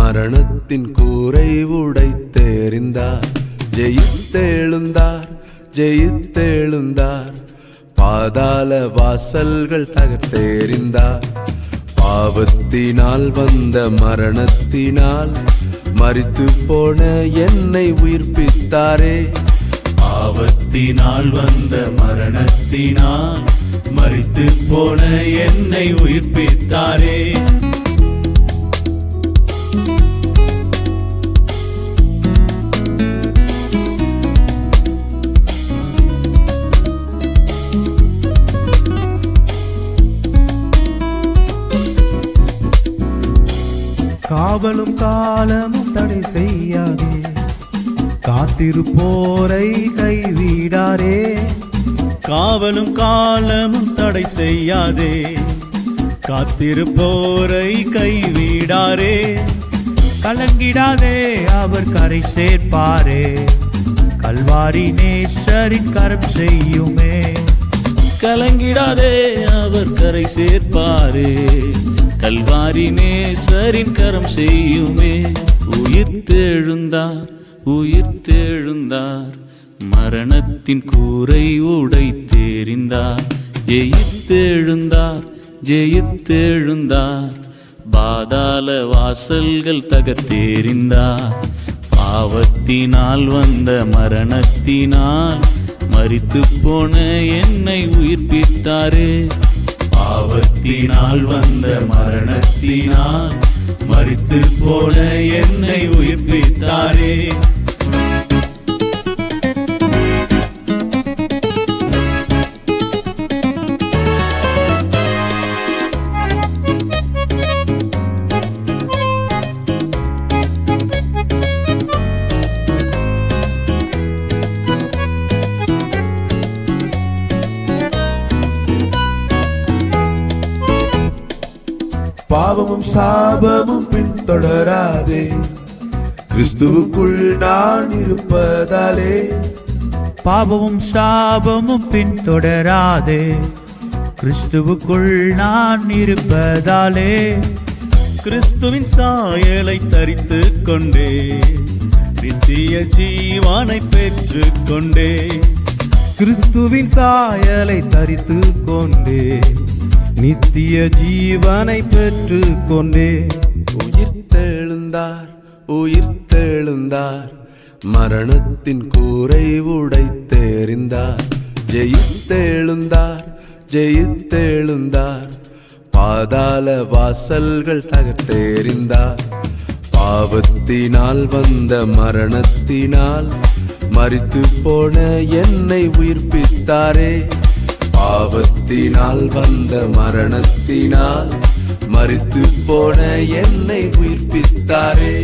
மரணத்தின் கூரை உடைத்தெறிந்தார். ஜெயித்தெழுந்தார், ஜெயித்தெழுந்தார். பாதாள வாசல்கள் தகர்த்தெறிந்தார். பாவத்தினால் வந்த மரணத்தினால் மரித்து போன என்னை உயிர்ப்பித்தாரே. பாவத்தினால் வந்த மரணத்தினால் மரித்து போன என்னை உயிர்ப்பித்தாரே. காவலும் காலமும் தடை செய்யாதே, காத்திருப்போரை கைவிடாரே. காவலும் காலமும் தடை செய்யாதே, காத்திருப்போரை கைவிடாரே. கலங்கிடாதே, அவர் கரை சேர்ப்பாரே. கல்வாரி நேசரின் கரம் செய்யுமே. கலங்கிடாதே, அவர் கரை சேர்ப்பாரே. கல்வாரி நேசரின் கரம் செய்யுமே. உயிர்த்தெழுந்தார், உயிர்த்தெழுந்தார். மரணத்தின் கூரை உடைத்தெறிந்தார். ஜெயித்தெழுந்தார், ஜெயித்தெழுந்தார். பாதாள வாசல்கள் தகர்த்தெறிந்தார். பாவத்தினால் வந்த மரணத்தினால் மரித்து போன என்னை உயிர்ப்பித்தாரே. பாவத்தினால் வந்த மரணத்தினால் மரித்து போன என்னை உயிர்ப்பித்தாரே. பாவமும் சாபமும் பின்தொடராதே, கிறிஸ்துவுக்குள் நான் இருப்பதாலே. பாவமும் சாபமும் பின்தொடராதே, கிறிஸ்துவுக்குள் நான் இருப்பதாலே. கிறிஸ்துவின் சாயலை தரித்து கொண்டே, நித்திய ஜீவானை பெற்று கொண்டே. கிறிஸ்துவின் சாயலை தரித்து கொண்டே, நித்திய ஜீவனை பெற்று கொண்டே. உயிர்த்தெழுந்தார், உயிர்த்தெழுந்தார். மரணத்தின் கூரை உடைத்தெறிந்தார். ஜெயித்தெழுந்தார், ஜெயித்தெழுந்தார். பாதாள வாசல்கள் தகர்த்தெறிந்தார். பாவத்தினால் வந்த மரணத்தினால் மரித்து போன என்னை உயிர்ப்பித்தாரே. பாவத்தினால் வந்த மரணத்தினால் மரித்து போன என்னை உயிர்ப்பித்தாரே.